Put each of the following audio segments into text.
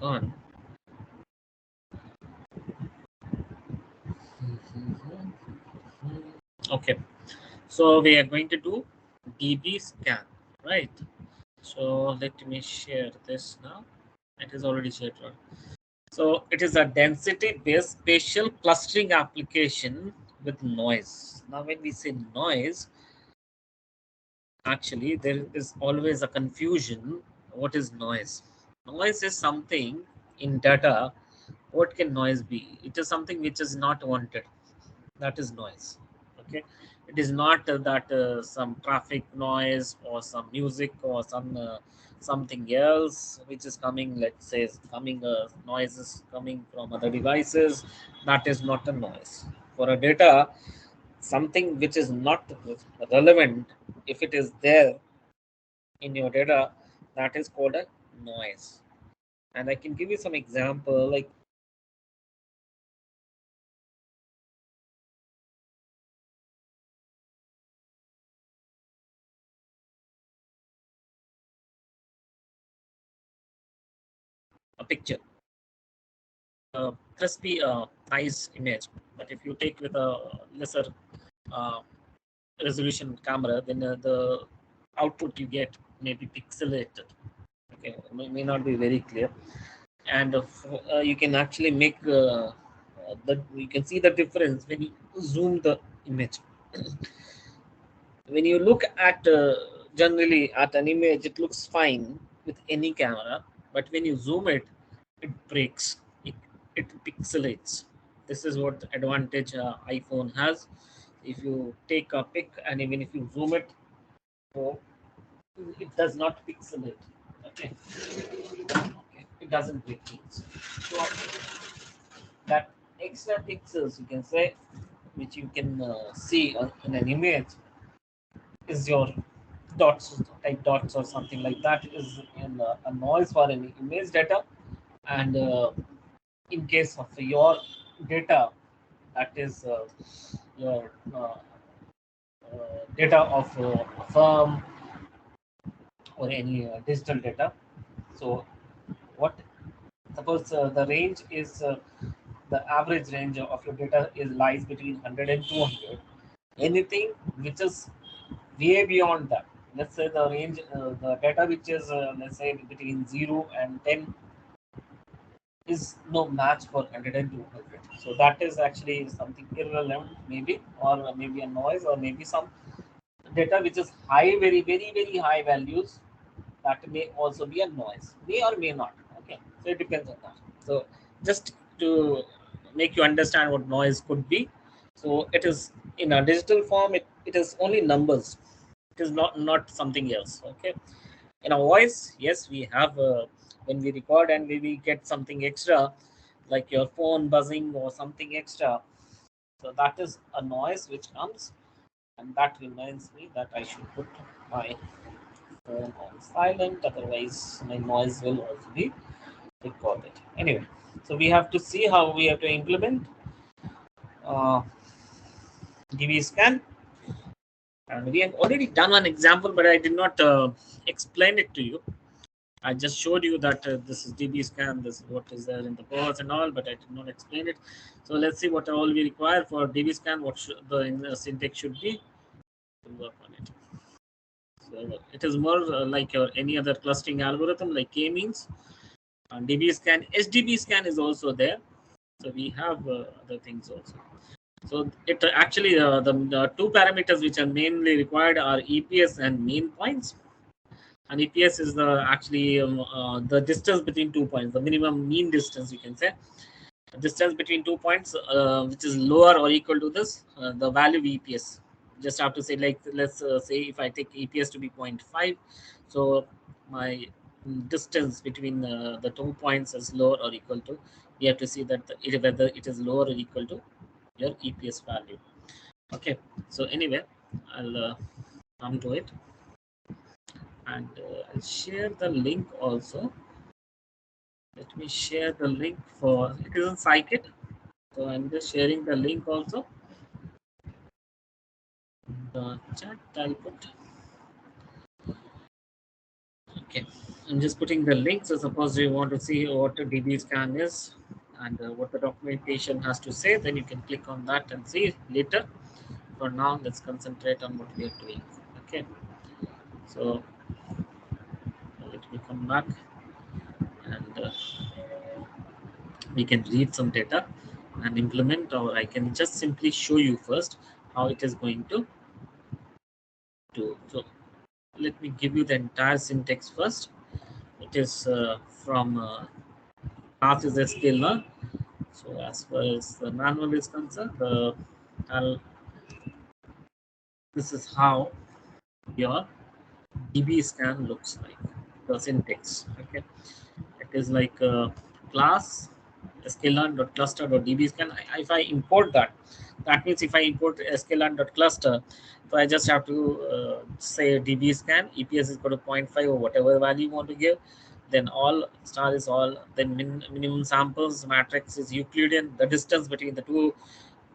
on. Okay, so we are going to do Dbscan, right? So let me share this now. It is already shared, right? So it is a density-based spatial clustering application with noise. Now, when we say noise, actually there is always a confusion. What is noise? Noise is something in data. What can noise be? It is something which is not wanted. That is noise. Okay, it is not that some traffic noise or some music or some something else which is coming, let's say coming noises coming from other devices. That is not a noise. For a data, something which is not relevant, if it is there in your data, that is called a noise. And I can give you some example, like a picture, crispy, nice image. But if you take with a lesser uh, resolution camera, then the output you get may be pixelated. Okay, may not be very clear, and you can actually make you can see the difference when you zoom the image. When you look at generally at an image, it looks fine with any camera, but when you zoom it, it breaks, it pixelates. This is what advantage iPhone has. If you take a pic and even if you zoom it, so it does not pixelate. Okay, okay. It doesn't break things. So that extra pixels, you can say, which you can see in an image, is your dots, type dots or something like that, is in a noise for any image data. And in case of your data, that is your data of a firm or any digital data. So what, suppose the range is the average range of your data is lies between 100 and 200. Anything which is way beyond that, let's say the range, the data which is let's say between 0 and 10 is no match for 100 and 200. So that is actually something irrelevant, maybe, or maybe a noise, or maybe some data which is high, very, very, very high values. That may also be a noise, may or may not. Okay, so it depends on that. So just to make you understand what noise could be, so it is in a digital form, it is only numbers. It is not something else. Okay, in a voice, yes, we have when we record and we get something extra, like your phone buzzing or something extra. So that is a noise which comes, and that reminds me that I should put my phone on silent, otherwise my noise will also be recorded. Anyway, so we have to see how we have to implement uh, Dbscan. And we have already done one example, but I did not explain it to you. I just showed you that this is Dbscan, this is what is there in the boards and all, but I did not explain it. So let's see what all we require for Dbscan, what the syntax should be to work on it. So it is more like your any other clustering algorithm, like k-means. And Dbscan, HDBscan is also there. So we have other things also. So it actually the two parameters which are mainly required are EPS and mean points. And EPS is the actually the distance between 2 points, the minimum mean distance, you can say. The distance between 2 points, which is lower or equal to this, the value of EPS. Just have to say, like, let's say if I take EPS to be 0.5, so my distance between the 2 points is lower or equal to, we have to see that whether it is lower or equal to your EPS value. Okay, so anyway, I'll come to it, and I'll share the link also. Let me share the link for it is on Scikit. So I'm just sharing the link also. The chat I'll put. Okay. I'm just putting the link. So suppose you want to see what a Dbscan is and what the documentation has to say, then you can click on that and see later. For now, let's concentrate on what we are doing. Okay. So let me come back and we can read some data and implement, or I can just simply show you first how it is going to do. So let me give you the entire syntax first. It is from class is a scalar. So as far as the manual is concerned, this is how your Dbscan looks like, the syntax. Okay, it is like a class scalar.cluster.dbscan. If I import that, that means if I import scalar.cluster, so I just have to say dbscan EPS is equal to 0.5 or whatever value you want to give. Then all star is all. Then minimum samples matrix is Euclidean. The distance between the 2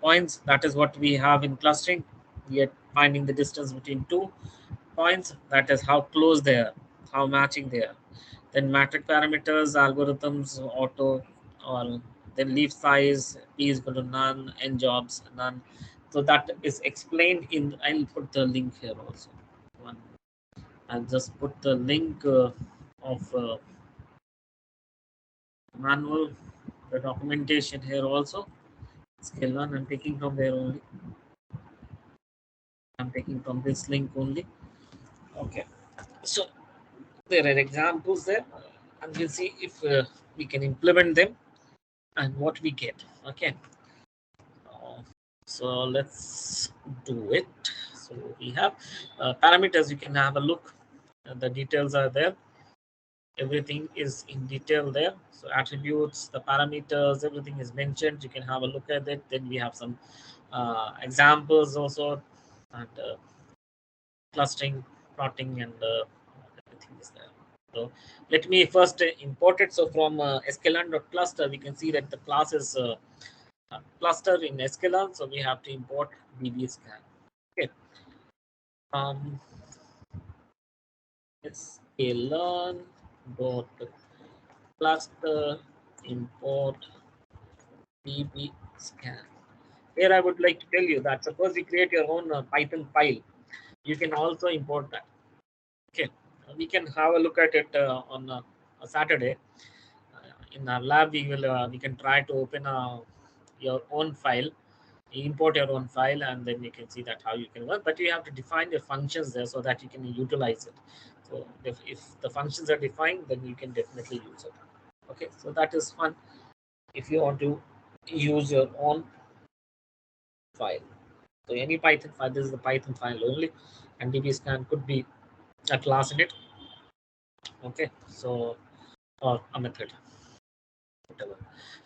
points, that is what we have in clustering. We are finding the distance between 2 points. That is how close they are, how matching they are. Then metric parameters, algorithms, auto, or then leaf size, p is equal to none, n jobs, none. So that is explained in, I'll put the link here also. One, I'll just put the link of manual, the documentation here also. Scale one, I'm taking from there only. I'm taking from this link only. Okay. So there are examples there, and we'll see if we can implement them and what we get. Okay. So let's do it. So we have parameters. You can have a look. The details are there. Everything is in detail there. So attributes, the parameters, everything is mentioned. You can have a look at it. Then we have some examples also, and clustering, plotting, and everything is there. So let me first import it. So from sklearn.cluster, we can see that the class is cluster in sklearn. So we have to import dbscan. Okay. Sklearn.cluster import dbscan. Here I would like to tell you that suppose you create your own Python file, you can also import that. Okay, we can have a look at it on a Saturday. In our lab, we can try to open your own file, import your own file, and then you can see that how you can work. But you have to define your functions there so that you can utilize it. So if the functions are defined, then you can definitely use it. Okay, so that is fun if you want to use your own file. So any Python file, this is the Python file only, and dbscan could be a class in it. Okay, so or a method, whatever.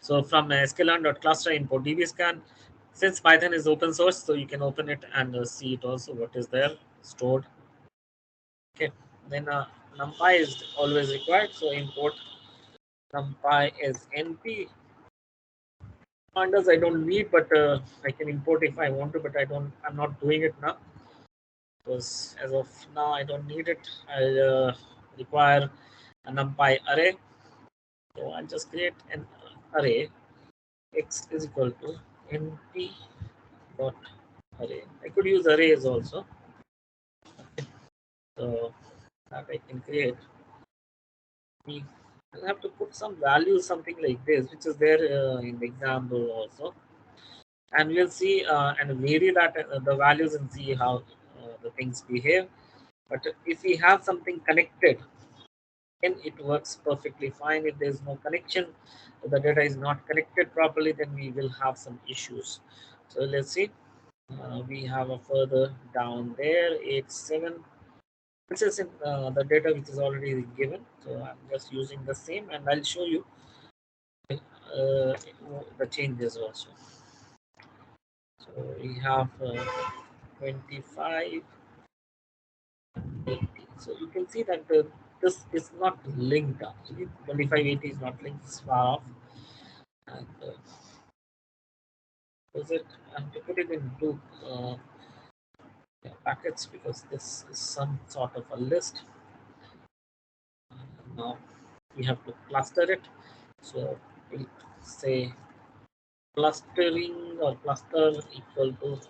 So from sklearn.cluster import dbscan. Since Python is open source, so you can open it and see it also what is there stored. Okay, then numpy is always required, so import numpy is np. Pandas I don't need, but I can import if I want to, but I'm not doing it now because as of now I don't need it. I require a numpy array, so I'll just create an array. X is equal to np dot array. I could use arrays also, so that I can create. I'll have to put some values, something like this, which is there in the example also, and we'll see and vary that the values and see how the things behave. But if we have something connected, then it works perfectly fine. If there's no connection, the data is not connected properly, then we will have some issues. So let's see. We have a further down there 87. This is in the data which is already given. So I'm just using the same, and I'll show you the changes also. So we have 25, 80. So you can see that this is not linked actually. 2580 is not linked, it's far off. And is it? I have to put it into packets because this is some sort of a list. Now we have to cluster it. So we'll say clustering or cluster equal to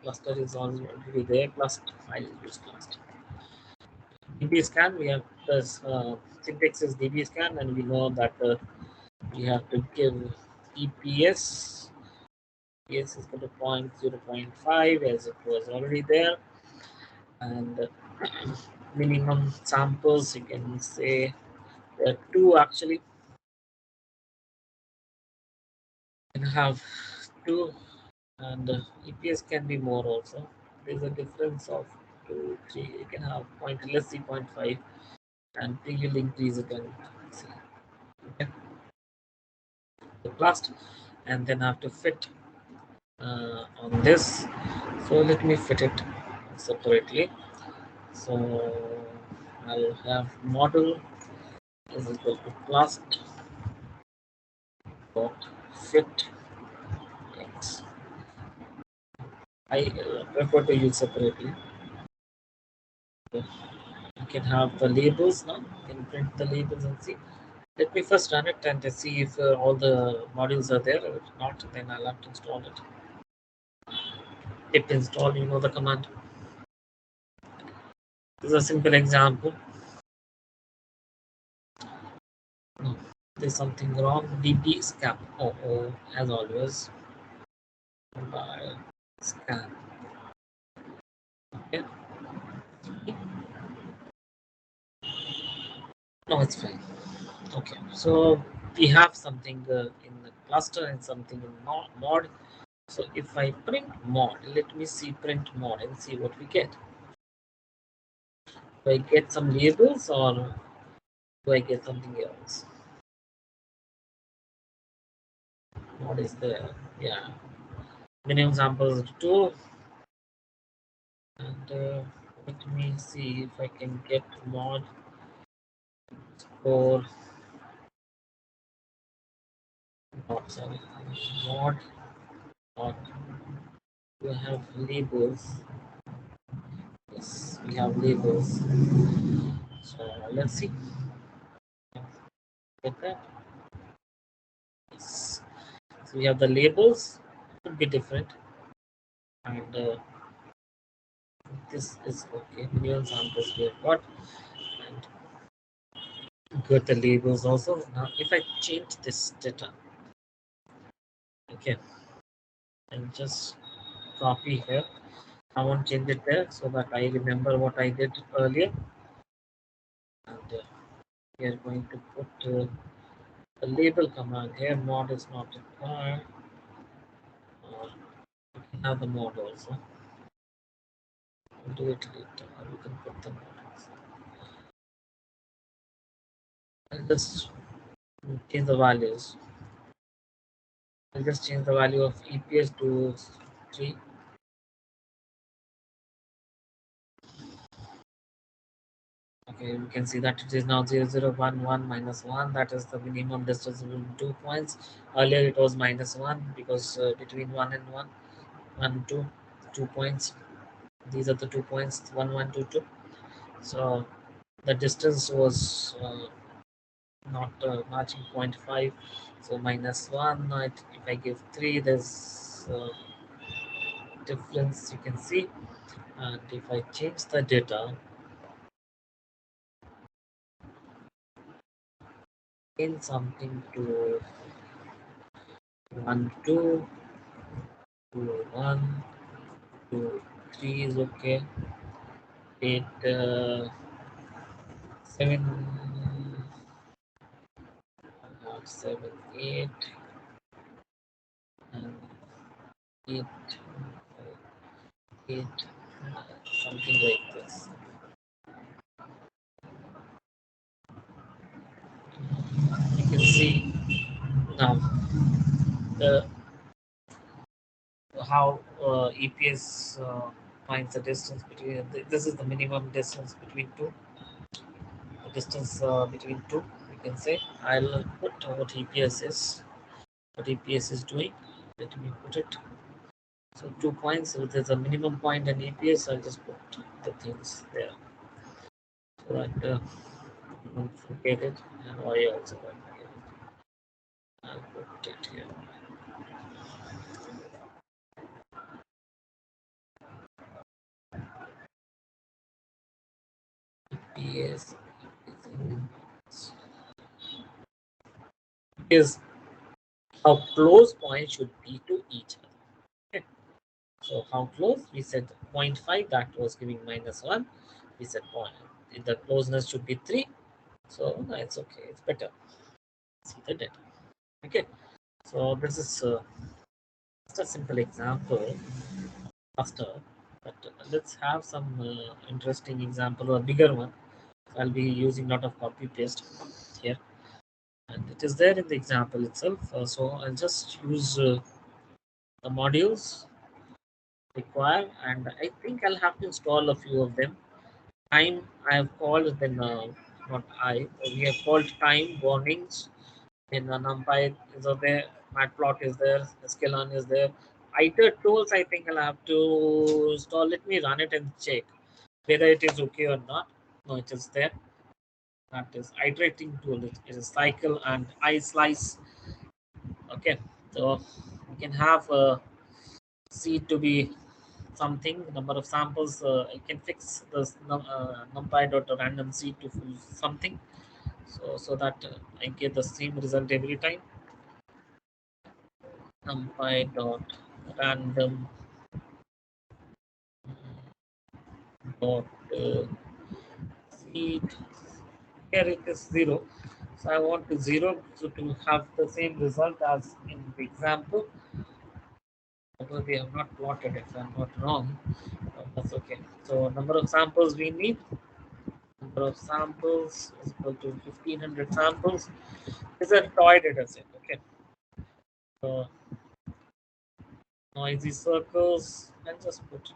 cluster is already there. Cluster, I'll use cluster. Dbscan, we have this syntax is Dbscan, and we know that we have to give EPS. EPS is equal to 0.5 as it was already there, and minimum samples you can say there are two actually. You can have two, and EPS can be more also. There's a difference of 2, 3. You can have point. Let's see 0.5, and you will increase it and see. Okay. The plus, and then I have to fit on this. So let me fit it separately. So I'll have model is equal to plus dot fit x. I prefer to use separately. Okay. You can have the labels now. You can print the labels and see. Let me first run it and see if all the modules are there. If not, then I'll have to install it. Pip install, you know the command. This is a simple example. No, there's something wrong. Dbscan. Oh, as always. Scan. Okay. No, it's fine. Okay, so we have something in the cluster and something in mod. So if I print mod, let me see print mod and see what we get. Do I get some labels or do I get something else? What is there? Yeah, minimum samples 2, and let me see if I can get mod for sorry, mod. We have labels. Yes, we have labels. So let's see. Get that? Yes. So we have the labels. Could be different, and this is okay. Million samples we have got, and got the labels also. Now, if I change this data, okay, and just copy here. I won't change it there so that I remember what I did earlier. And we are going to put the label command here. Mod is not required. We can have the mod also. We'll do it later. Or we can put the mod also. I'll just change the values. I'll just change the value of EPS to 3. Okay, we can see that it is now 0,011 minus 1. That is the minimum distance between 2 points. Earlier it was minus 1 because between 1 and 1, 1, 2, 2 points. These are the 2 points, 1, 1, 2, 2. So the distance was not matching 0.5. So minus 1. If I give 3, there's difference you can see. And if I change the data, in something to 1, 2, 2, 1, 2, 3 is okay. 8, 7, 7, 8, and 8, 8, something like this. You can see now how EPS finds the distance between. This is the minimum distance between two. The distance between two, you can say. I'll put what EPS is. What EPS is doing. Let me put it. So 2 points. So there's a minimum point and EPS. I'll just put the things there. So that Don't forget it, and Y also don't forget it. I'll put it here. Yes, is how close points should be to each other. Okay. So how close? We said 0.5, that was giving -1. We said point. The closeness should be 3. So no, it's okay. It's better. See the data. Okay. So this is just a simple example. Faster. But let's have some interesting example or bigger one. I'll be using a lot of copy paste here, and it is there in the example itself. So I'll just use the modules required, and I think I'll have to install a few of them. Time I have called, then not I. We have called time warnings. Then NumPy is there, Matplot is there, sklearn is there. ITER tools I think I'll have to install. Let me run it and check whether it is okay or not. No, it is there. That is iterating tool. It is a cycle and I slice. Okay, so we can have C to be something number of samples. I can fix this numpy dot random C to something, so that I get the same result every time. Numpy dot random dot seed. Here it is 0. So I want to 0 so to have the same result as in the example. Although we have not plotted it, if I'm not wrong. That's okay. So number of samples we need. Number of samples is equal to 1500 samples. Is a toy data set. Okay. So noisy circles. I'll just put.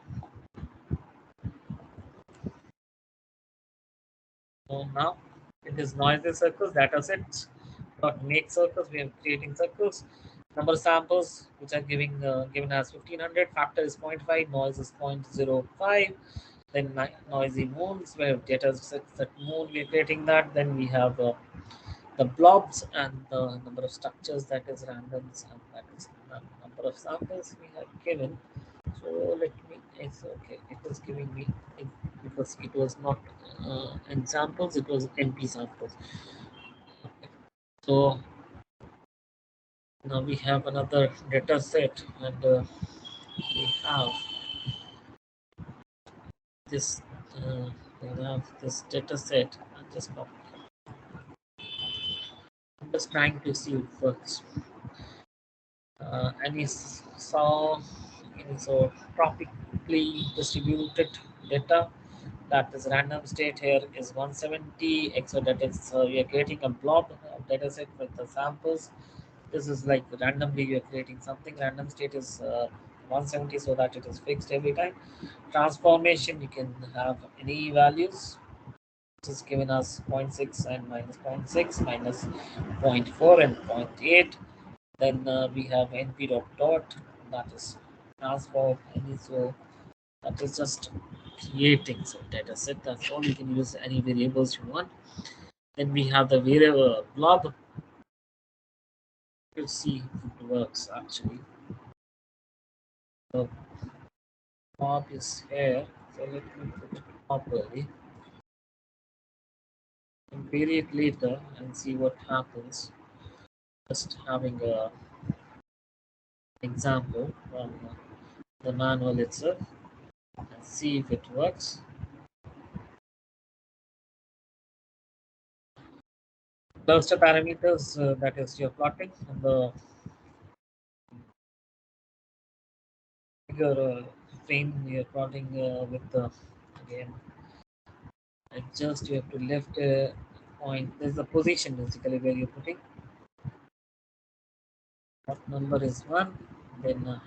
So now it is noisy circles data set. Dot make circles. We are creating circles. Number of samples which are given as 1500. Factor is 0.5. Noise is 0.05. Then noisy moons. We have data set moon. We are creating that. Then we have the blobs and the number of structures, that is randoms, and that is the number of samples we have given. So let me, it's okay, it was giving me it, because it was not in samples, it was NP samples. Okay. So now we have another data set, and we have this we have this data set. I'm just trying to see if it works. And is saw so tropically distributed data, that is random state here is 170 exo, that is we are creating a blob data set with the samples. This is like randomly we are creating something. Random state is 170 so that it is fixed every time. Transformation you can have any values. This is given as zero point 0.6 and minus zero point 0.6 minus zero point 0.4 and 0.8. Then we have np dot dot, that is transform any, so that is just creating some data set. That's all. You can use any variables you want. Then we have the variable blob. We'll see if it works actually. The blob is here, so let me put it properly. Vary it later and see what happens. Just having a example from the manual itself and see if it works. Cluster parameters, that is you're plotting on the figure frame, you're plotting with the, again, adjust, you have to left point. There's a position basically where you're putting. That number is 1. Then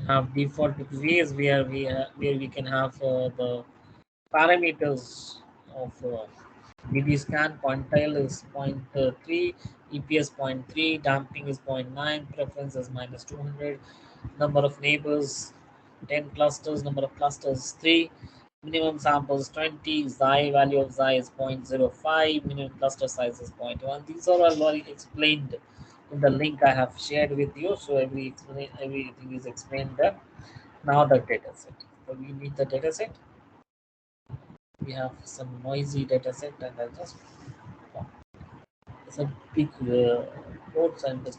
have default ways where we can have the parameters of Dbscan. Pointile is 0.3, EPS 0.3, damping is 0.9, preference is -200, number of neighbors 10 clusters, number of clusters 3, Minimum samples 20, xi value of xi is 0.05, minimum cluster size is 0.1. These are all already explained in the link I have shared with you. So everything is explained there. Now the data set. So we need the data set. We have some noisy data set, and I just it's a big notes and just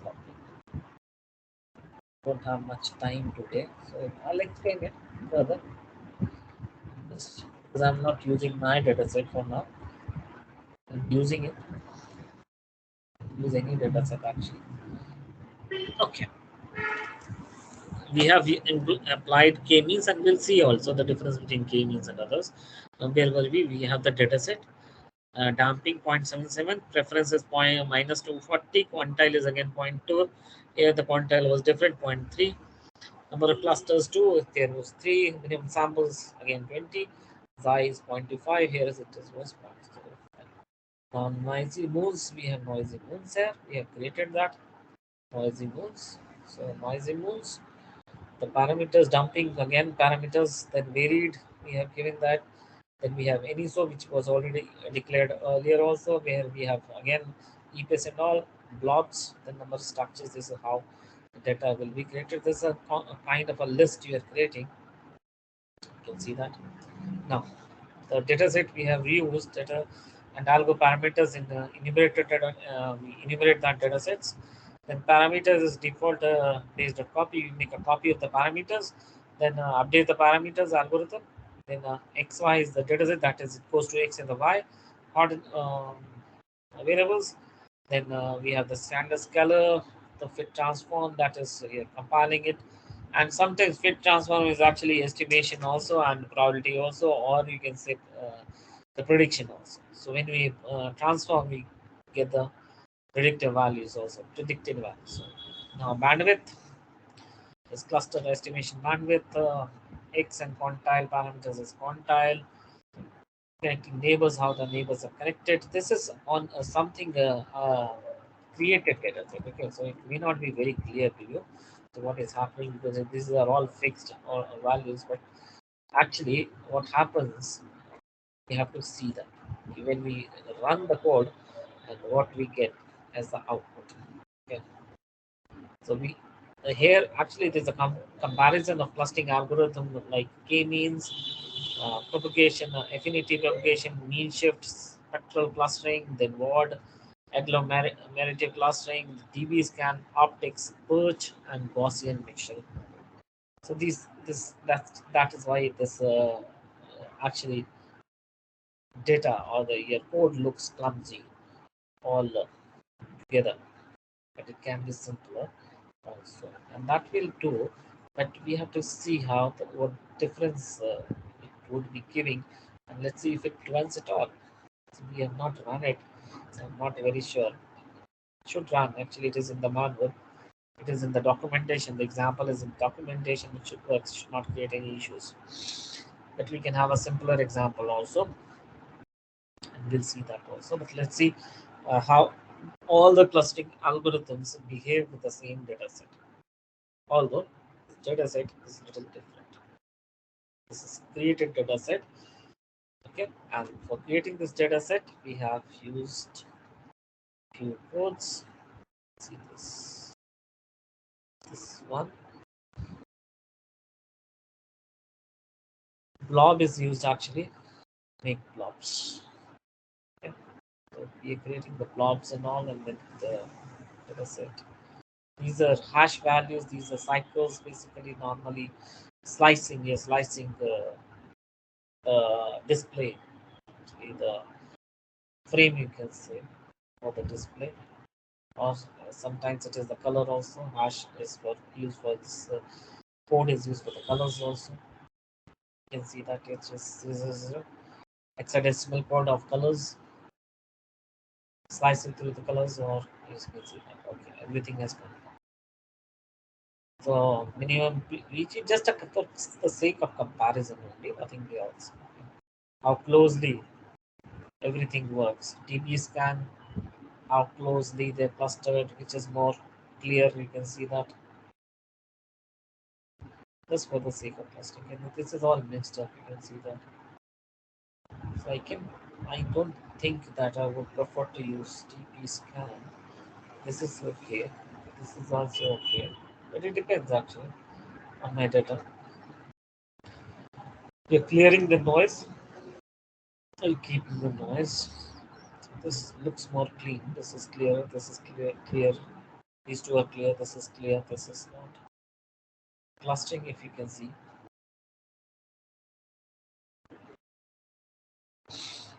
don't have much time today, so I'll explain it further. Just because I'm not using my data set for now, I'm using any data set actually. Okay, we have applied k-means, and we'll see also the difference between k-means and others. Where will we have the data set. Damping 0.77, preference is minus 240, quantile is again 0.2. Here the quantile was different, 0.3. Number of clusters 2, there was 3. Minimum samples again 20. Xi is 0.25, here is it was 0.05. Now noisy moons, we have noisy moons here. We have created that noisy moons. So noisy moons. The parameters dumping again parameters that varied. We have given that. Then we have ANISO, which was already declared earlier also, where we have again EPS and all blobs, the number of structures. This is how the data will be created. This is a kind of a list you are creating. You can see that. Now, the data set we have reused data and algo parameters in the enumerated data. We enumerate that data sets. Then parameters is default based on copy. We make a copy of the parameters. Then update the parameters algorithm. Then xy is the data set, that is it goes to x and the y hard variables. Then we have the standard scalar, the fit transform, that is compiling it. And sometimes fit transform is actually estimation also and probability also, or you can say the prediction also. So when we transform, we get the predictive values also, predicted values. So now bandwidth is cluster estimation bandwidth. X and quantile parameters is quantile. Connecting neighbors, how the neighbors are connected. This is on something created data set. Okay, so it may not be very clear to you. So what is happening, because these are all fixed or values, but actually what happens, we have to see that when we run the code and what we get as the output. Okay, so we here actually there's a comparison of clustering algorithm like k-means, propagation, affinity propagation, mean shift, spectral clustering, then word, agglomerative clustering, Dbscan, optics, perch, and Gaussian mixture. So that is why this actually data or your code looks clumsy all together, but it can be simpler also, and that will do. But we have to see how what difference it would be giving, and let's see if it runs at all. So we have not run it, so I'm not very sure. It should run. Actually, it is in the manual. It is in the documentation. The example is in documentation. It should work. It should not create any issues. But we can have a simpler example also, and we'll see that also. But let's see how all the clustering algorithms behave with the same data set. Although this data set is a little different. This is created data set. Okay, and for creating this data set, we have used few codes. See this one. Blob is used actually. Make blobs. Okay. So we are creating the blobs and all, and then the data set. These are hash values. These are cycles. Basically, normally slicing. You're slicing the display. Actually, the frame you can say for the display, or sometimes it is the color also. Hash is for used for this. Code is used for the colors also. You can see that it's just this is hexadecimal code of colors, slicing through the colors, or you can see that okay, everything has come. So minimum reach just for the sake of comparison only, nothing else. How closely everything works. Dbscan, how closely they're clustered, which is more clear. You can see that just for the sake of clustering. And this is all mixed up. You can see that. So I don't think that I would prefer to use Dbscan. This is okay. This is also okay. But it depends actually on my data. We're clearing the noise. I'll keep the noise. This looks more clean. This is clear. This is clear. These two are clear. This is clear. This is not. Clustering, if you can see.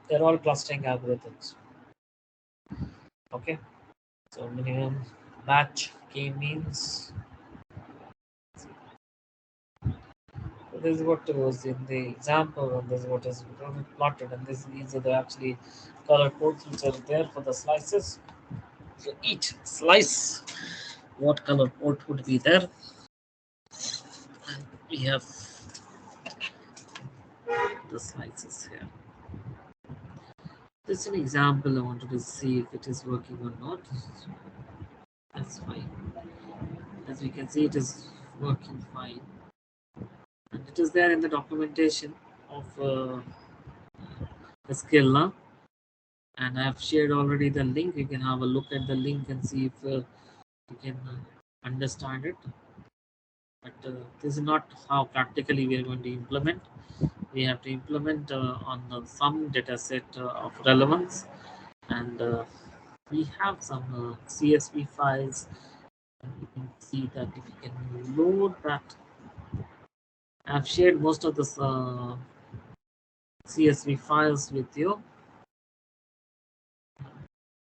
They're all clustering algorithms. Okay. So minimum match k-means. So this is what was in the example, and this is what is plotted, and these are the actually color codes which are there for the slices. So each slice, what color code would be there? And we have the slices here. This is an example. I wanted to see if it is working or not. That's fine. As we can see, it is working fine. And it is there in the documentation of the skill now. And I have shared already the link. You can have a look at the link and see if you can understand it. But this is not how practically we are going to implement. We have to implement on some data set of relevance, and we have some CSV files. And you can see that if you can load that. I've shared most of the CSV files with you.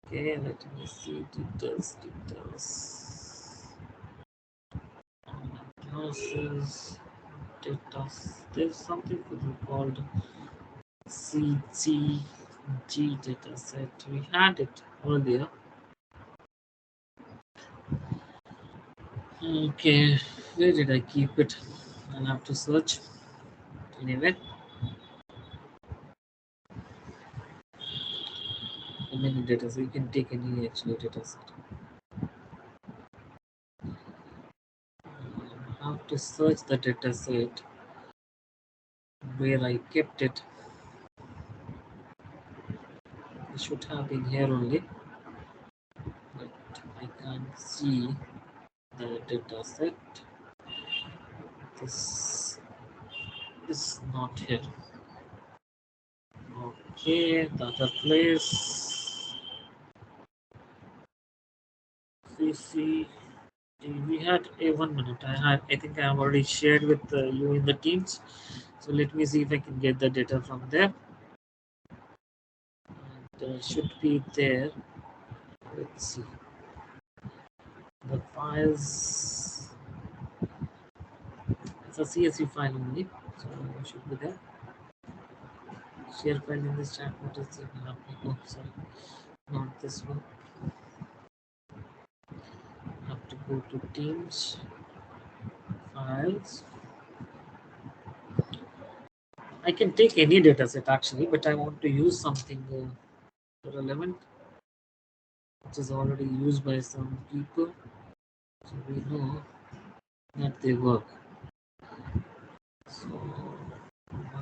Okay, let me see details. Diagnosis, data. There's something called CGG dataset. We had it earlier. Okay, where did I keep it? I'll have to search. Anyway, many data set. You can take any actually data set. I have to search the data set where I kept it. It should have been here only, but I can't see the data set. This is not here. Okay, the other place. CC. We had a 1 minute. I think I have already shared with you in the teams. So let me see if I can get the data from there. And should be there. Let's see. The files. It's a CSV file only, so it should be there. Share file in this chat. What is it? Oh, sorry, not this one. Have to go to Teams, Files. I can take any data set actually, but I want to use something relevant, which is already used by some people, so we know that they work. So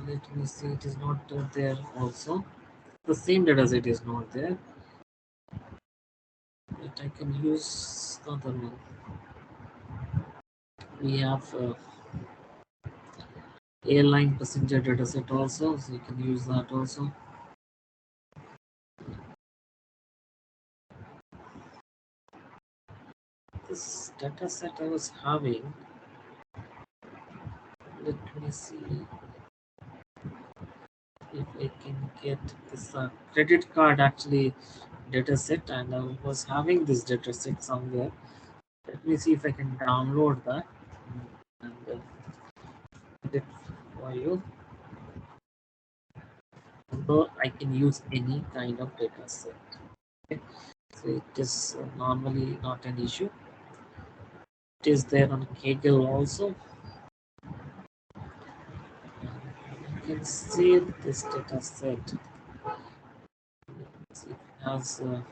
let me see, it is not there also. The same data set is not there, but I can use the other one. We have airline passenger data set also, so you can use that also. This data set I was having, let me see if I can get this credit card actually data set, and I was having this data set somewhere. Let me see if I can download that and get it for you. Although I can use any kind of data set. Okay. So it is normally not an issue. It is there on Kaggle also. You can see this data set. It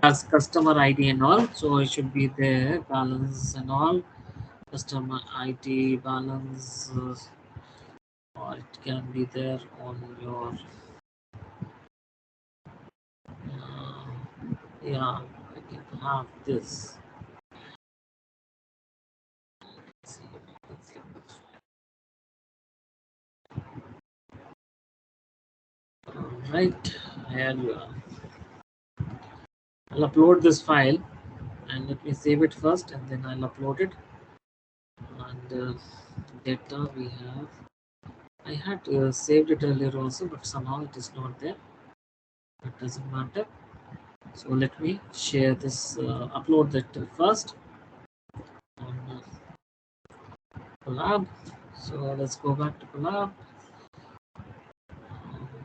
has customer ID and all, so it should be there, balance and all, customer ID, balance, or it can be there on your yeah, I can have this. Let's see if I can see this. Right, here you are. I'll upload this file and let me save it first and then I'll upload it. And data we have, I had saved it earlier also, but somehow it is not there. It doesn't matter. So let me share this, upload that first on Collab. So let's go back to Collab.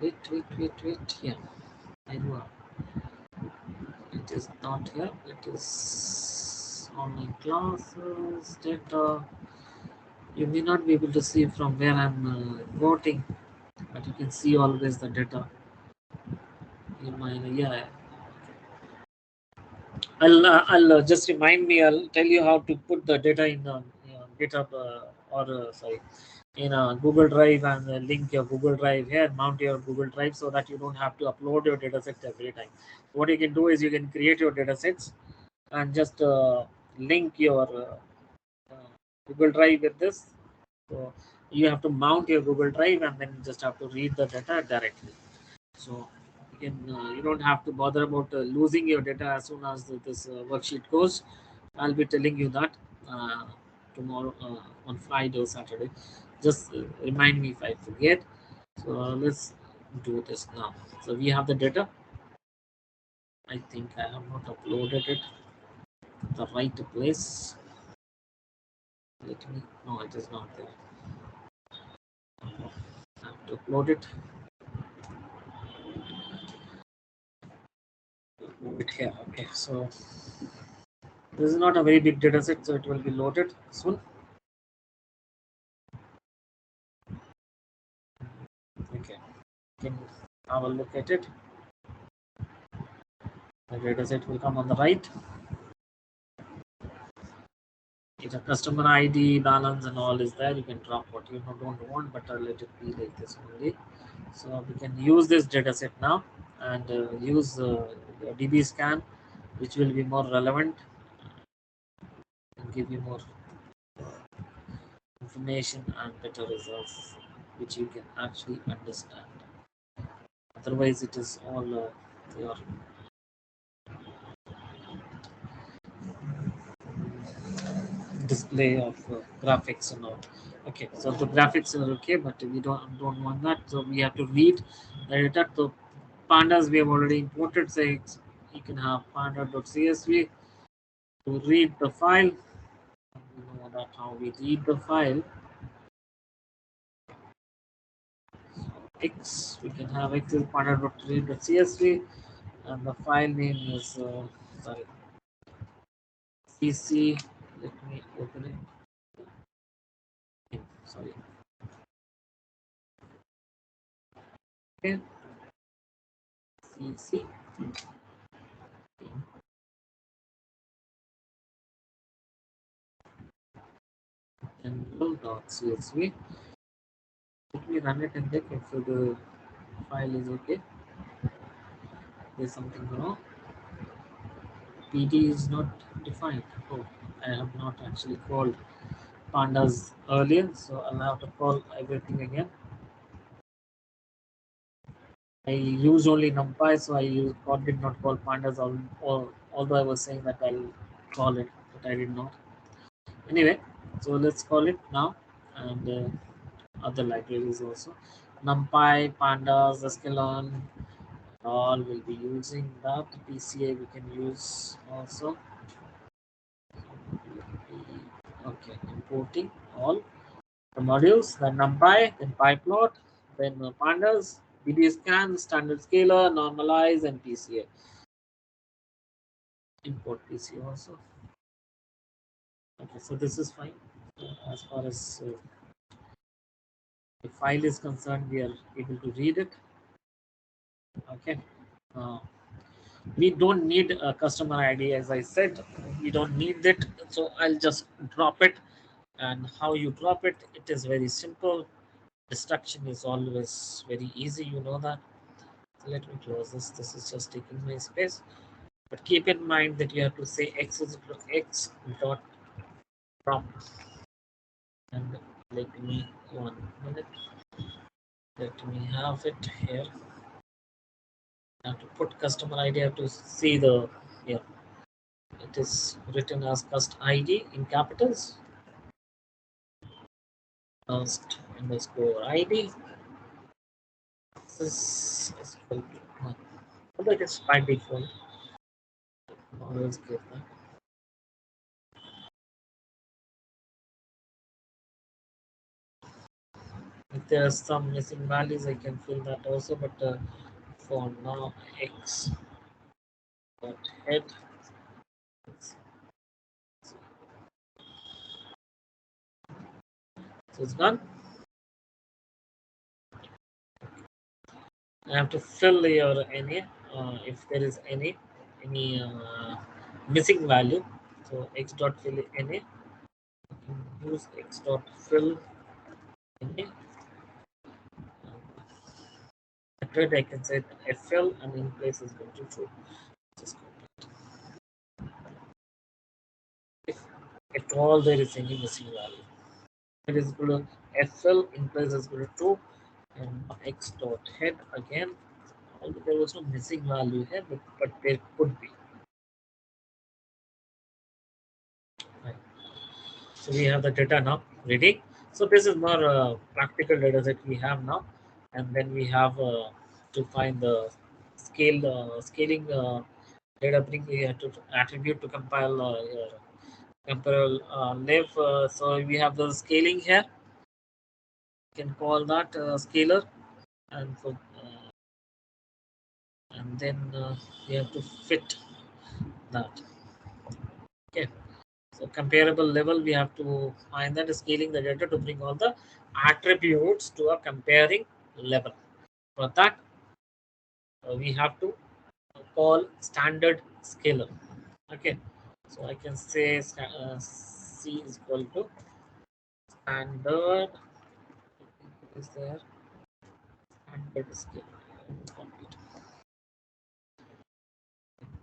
Wait. Yeah, I do. It is not here. It is online classes data. You may not be able to see from where I'm voting, but you can see always the data in my yeah. I'll just remind me. I'll tell you how to put the data in GitHub or sorry in Google Drive and link your Google Drive here, mount your Google Drive so that you don't have to upload your data sets every time. What you can do is you can create your data sets and just link your Google Drive with this. So you have to mount your Google Drive and then just have to read the data directly. So you don't have to bother about losing your data as soon as this worksheet goes. I'll be telling you that tomorrow on Friday or Saturday. Just remind me if I forget. So let's do this now. So we have the data. I think I have not uploaded it to the right place. Let me. No, it is not there. I have to upload it. Move it here. Okay. So this is not a very big data set, so it will be loaded soon. Okay. Can have a look at it. The data set will come on the right. If a customer ID, balance, and all is there, you can drop what you don't want, but I'll let it be like this only. So we can use this data set now and use Dbscan, which will be more relevant and give you more information and better results, which you can actually understand. Otherwise, it is all your display of graphics and all. Okay, so the graphics are okay, but we don't want that. So we have to read the data. So pandas we have already imported. Say you can have panda.csv to read the file. You know that how we read the file. So x we can have x is panda.read.csv and the file name is sorry cc. Let me open it. Sorry. Okay. cc enroll.csv. Let me run it and check if the file is okay. There's something wrong. PD is not defined. Oh, I have not actually called pandas earlier, so I'll have to call everything again. I used only numpy, so did not call pandas, although I was saying that I'll call it, but I did not. Anyway, so let's call it now, and other libraries also. NumPy, pandas, sklearn, all will be using that. PCA we can use also. Okay, importing all the modules, then NumPy, then PyPlot, then pandas, Dbscan, standard scaler, normalize, and PCA. Import PCA also. Okay, so this is fine. As far as the file is concerned, we are able to read it. Okay. We don't need a customer ID, as I said. We don't need it. So I'll just drop it. And how you drop it, it is very simple. Destruction is always very easy, you know that. So let me close this. This is just taking my space. But keep in mind that you have to say x is equal to x dot prompt. And let me 1 minute. Let me have it here. I have to put customer ID. I have to see the, yeah, it is written as cust ID in capitals. Cust underscore ID. This is equal to 1. Although it is by default. Always give that. If there are some missing values, I can fill that also. But for now, x dot head. So it's done. I have to fill your NA if there is any missing value. So x dot fill NA. I can use x dot fill NA. Method I can say FL and in place is going to true. Just if at all there is any missing value. It is equal to FL in place is equal to true and x dot head again. Although there was no missing value here, but there could be. Right. So we have the data now ready. So this is more practical data that we have now, and then we have to find the scaling data bring. We have to attribute to compile compile live. So we have the scaling here. You can call that scalar, and for and then we have to fit that. Okay. So comparable level, we have to find that scaling the data to bring all the attributes to a comparing level. For that, we have to call standard scalar. Okay, so I can say C is equal to standard is there standard scalar.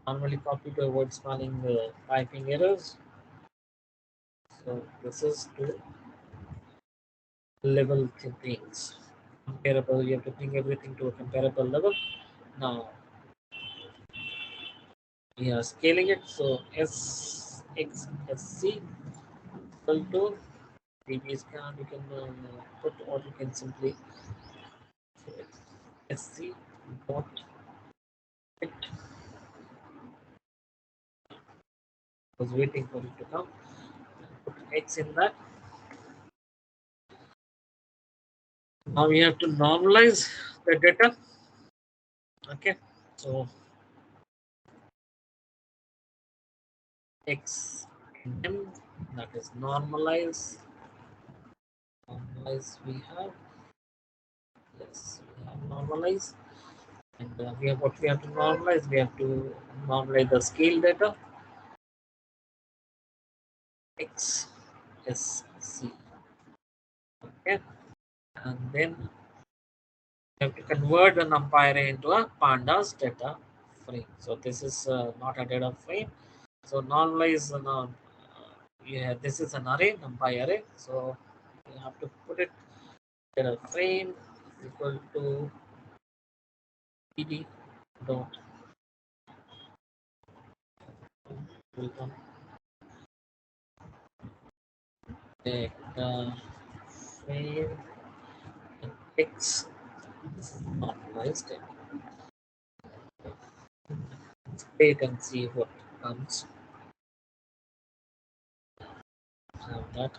Normally copy to avoid spelling typing errors. So this is to level things. Comparable, you have to bring everything to a comparable level. Now we are scaling it, so SXSC equal to Dbscan. You can put, or you can simply SC dot it. Was waiting for it to come. Put X in that. Now we have to normalize the data. Okay, so X M, that is normalize. Normalize we have, yes, we have normalize. And we have what we have to normalize. We have to normalize the scale data X S C. Okay, and then we have to convert the numpy array into a pandas data frame. So this is not a data frame. So normalize yeah, this is an array, numpy array. So you have to put it data frame equal to pd dot data frame X. This is normalized. Wait and see what comes. Have that.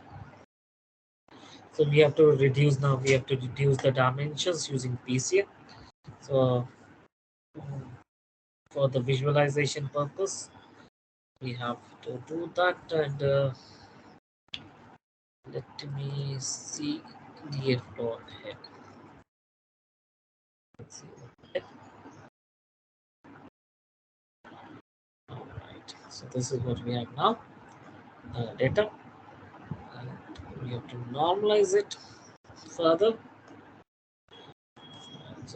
So we have to reduce now. We have to reduce the dimensions using PCA. So for the visualization purpose, we have to do that. And let me see df dot head. Let's see what head. All right. So this is what we have now. Data. And we have to normalize it further.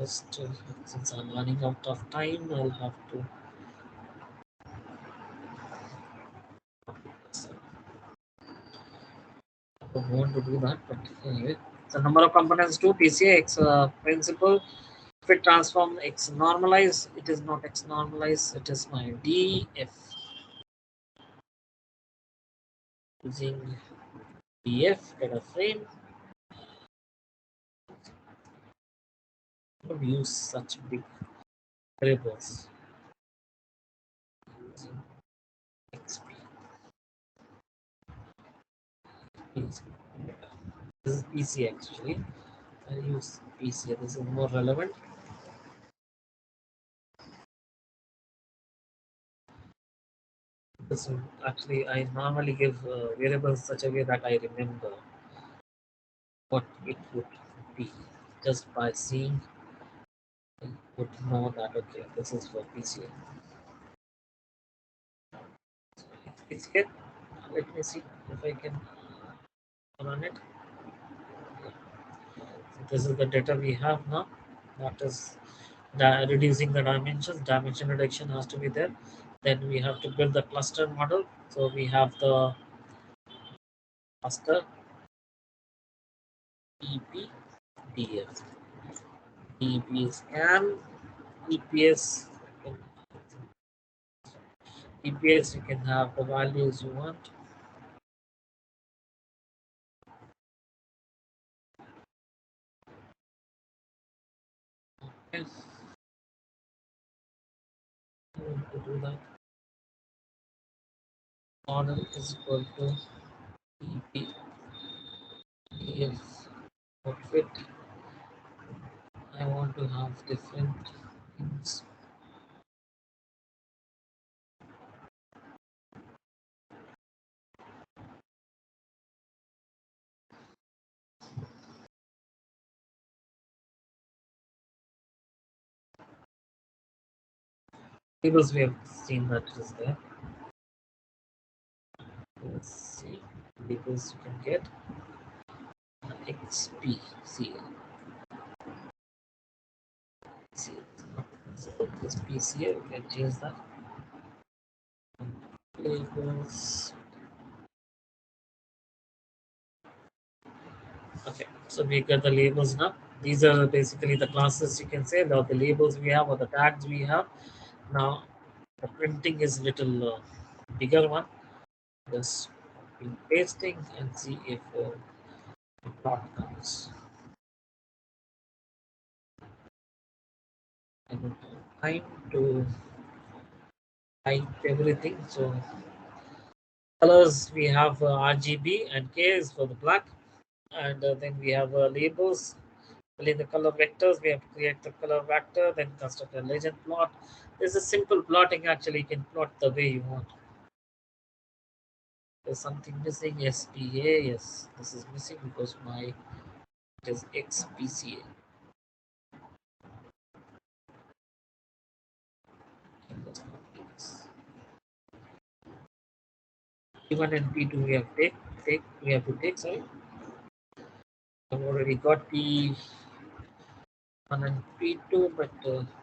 just since I'm running out of time, I'll have to. I don't want to do that, but anyway, the number of components to PCA X principal. If it transform X normalize, it is not X normalize, it is my DF using DF data frame. Don't use such big variables using XP. This is PC actually. I use PC. This is more relevant. This one, actually, I normally give variables such a way that I remember what it would be just by seeing. I would know that okay, this is for PCA. It's here. Let me see if I can run it. So this is the data we have now. That is reducing the dimensions. Dimension reduction has to be there. Then we have to build the cluster model. So we have the cluster EPDF, Dbscan, EPS. EPS you can have the values you want. Yes. I want to do that. Model is equal to EPDF outfit. I want to have different things. Tables we have seen that is there. Let's see. Tables you can get XPCL. So this PCA we can change that. Labels. Okay, so we got the labels now. These are basically the classes you can say, or the labels we have, or the tags we have. Now the printing is little bigger one. Just pasting and see if the plot comes. I don't have time to type everything. So colors we have RGB and K is for the black, and then we have labels. In the color vectors, we have to create the color vector, then construct a legend plot. There's a simple plotting actually, you can plot the way you want. There's something missing, SPA, yes, this is missing because my it is XPCA. P1 and P2 we have to take, sorry. I've already got P1 and P2, but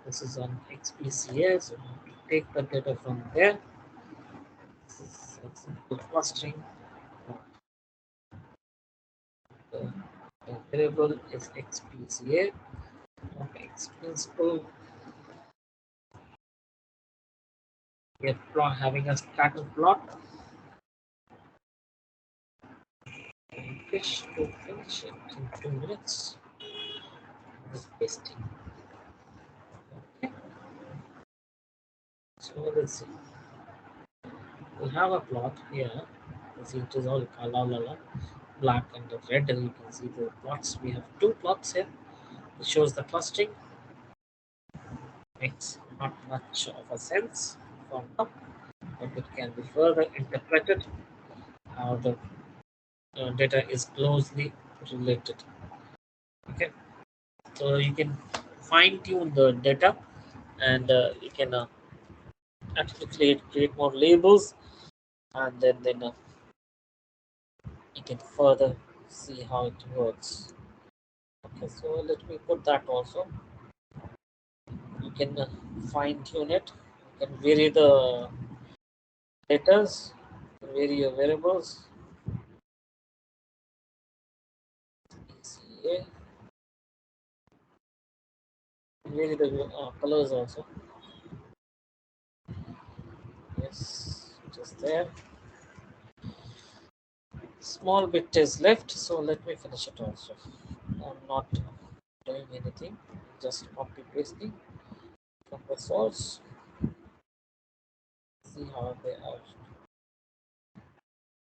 this is on XPCA, so we take the data from there. This is simple clustering. The variable is XPCA. X principal. We are having a scatter plot. Fish to finish it in 2 minutes. Just pasting. Okay. So let's see. We have a plot here. You see, it is all color, black and red, and you can see the plots. We have 2 plots here. It shows the clustering. Makes not much of a sense for now, but it can be further interpreted how the data is closely related. Okay, so you can fine tune the data, and you can actually create more labels, and then you can further see how it works. Okay, so let me put that also. can fine tune it, you can vary the letters, vary your variables. Yeah, vary the colors also. Yes, just there. Small bit is left, so let me finish it also. I'm not doing anything, just copy pasting from the source. See how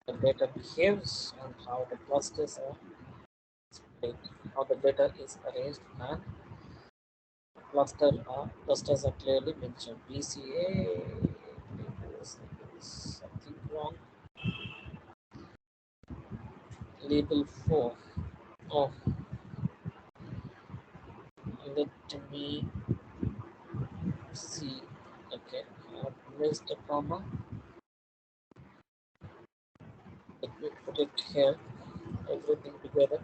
the data behaves and how the clusters are displayed, how the data is arranged, and clusters are clearly mentioned. BCA, something wrong. Label 4. Oh, let me see. Okay, I missed a comma. Let me put it here. Everything together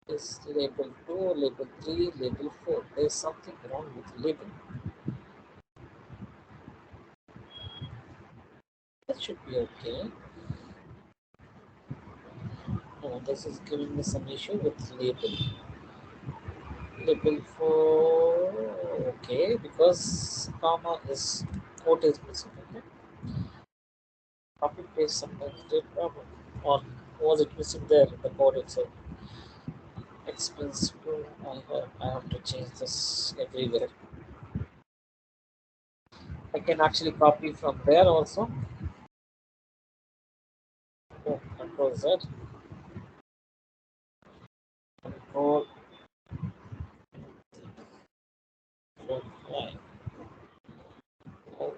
is label 2, label 3, label 4. There's something wrong with label. That should be okay. No, this is giving me some issue with label. Label 4, okay, because comma is quote is missing. Okay, copy paste sometimes did problem, or was it missing there in the code itself? Expense 2. I have to change this everywhere. I can actually copy from there also. Oh, Control Z, Control Y. Oh,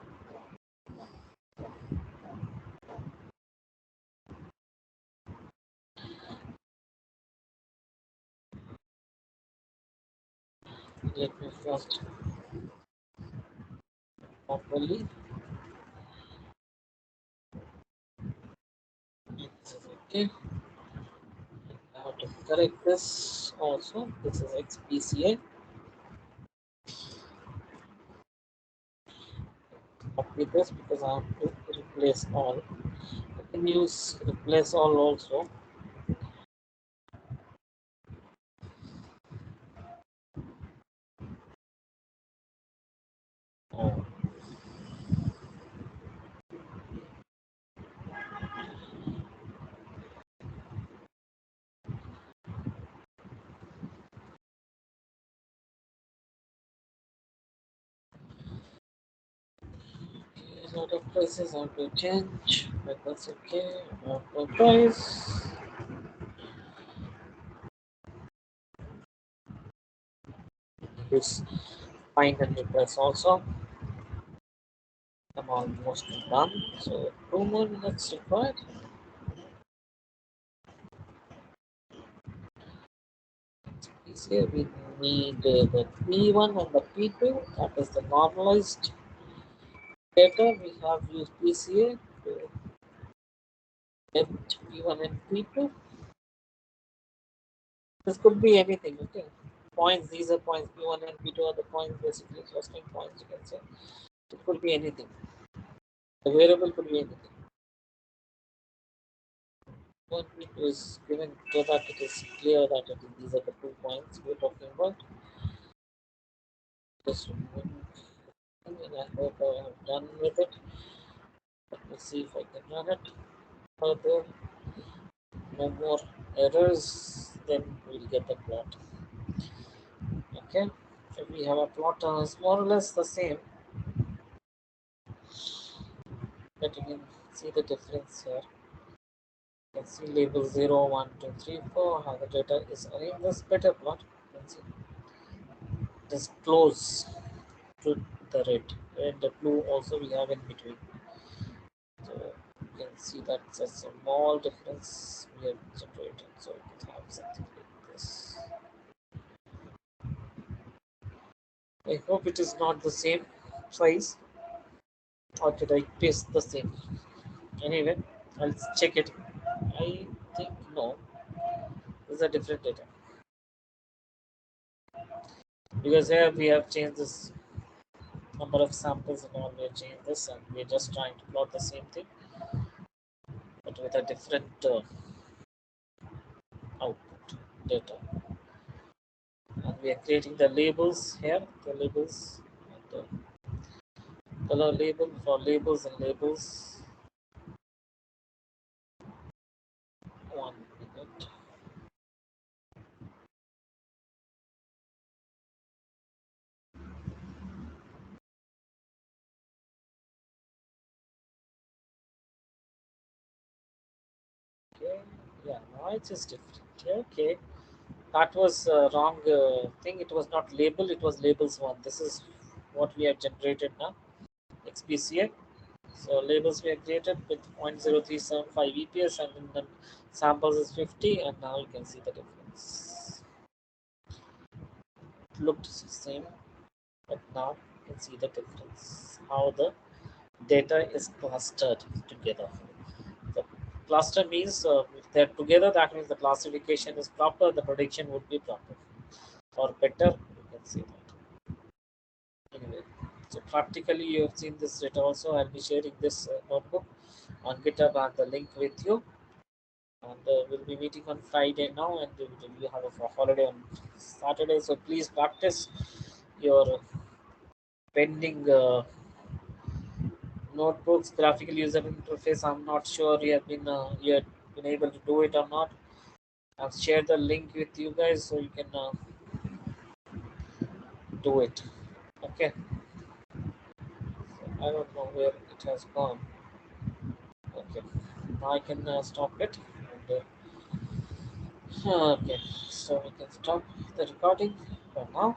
let me first properly. Okay, I have to correct this also. This is XPCA. Copy this because I have to replace all. I can use replace all also. Oh, a lot of places I have to change, but that's okay. After price. Use find and replace also. I'm almost done. So 2 more minutes required. Here we need the P1 and the P2. That is the normalized data. We have used PCA to get P1 and P2. This could be anything. Okay, points. These are points. P1 and P2 are the points, basically clustering points. You can say it could be anything. The variable could be anything. P1 P2 is given so that it is clear that these are the 2 points we're talking about. Just one thing, and I hope I have done with it. Let me see if I can run it further. No more errors, then we'll get the plot. Okay, so we have a plot is more or less the same, but you can see the difference here. You can see label 0, 1, 2, 3, 4, how the data is arranged. This better plot. You can see it is close to the red, and the blue also we have in between. So you can see that's a small difference we have generated. So it have something like this. I hope it is not the same size, or did I paste the same? Anyway, I'll check it. I think no, this is a different data. because here we have changed this number of samples and all. We have changed this, and we're just trying to plot the same thing, but with a different output data. And we are creating the labels here, the labels, and color label for labels and labels. 1 minute. Okay, yeah, now it is different. Okay, that was a wrong thing. It was not label, it was labels one. This is what we have generated now, XPCA. So labels we have created with 0.0375 EPS, and then the samples is 50, and now you can see the difference. It looked the same, but now you can see the difference. How the data is clustered together. The cluster means if they're together, that means the classification is proper, the prediction would be proper or better. You can see that. Anyway, so practically you have seen this data also. I'll be sharing this notebook on GitHub and the link with you. And we'll be meeting on Friday now, and we have a holiday on Saturday. So please practice your pending notebooks, graphical user interface. I'm not sure you have been able to do it or not. I've shared the link with you guys so you can do it. Okay. So I don't know where it has gone. Okay. Now I can stop it. And, okay. So we can stop the recording for now.